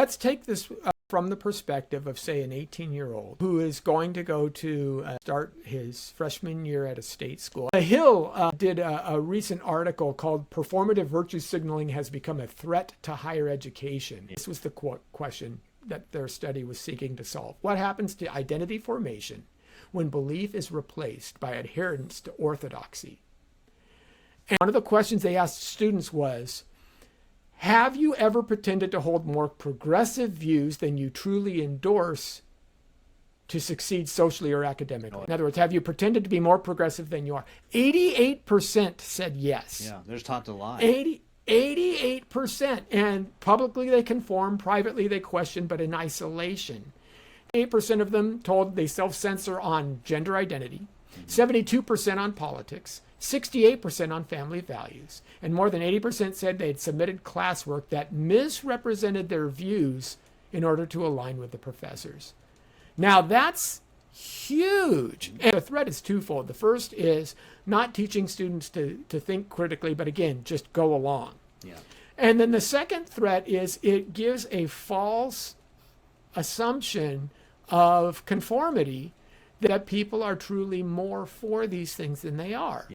let's take this from the perspective of, say, an 18-year-old who is going to go to start his freshman year at a state school. Hill did a recent article called "Performative Virtue Signaling Has Become a Threat to Higher Education." This was the question that their study was seeking to solve. What happens to identity formation when belief is replaced by adherence to orthodoxy? And one of the questions they asked students was, have you ever pretended to hold more progressive views than you truly endorse to succeed socially or academically? In other words, have you pretended to be more progressive than you are? 88% said yes. Yeah, they're taught to lie. 88%. And publicly they conform, privately they question, but in isolation. 8% of them told they self-censor on gender identity, 72% on politics, 68% on family values, and more than 80% said they'd submitted classwork that misrepresented their views in order to align with the professors. Now that's huge. And the threat is twofold. The first is not teaching students to think critically, but again, just go along. Yeah. And then the second threat is it gives a false assumption of conformity that people are truly more for these things than they are.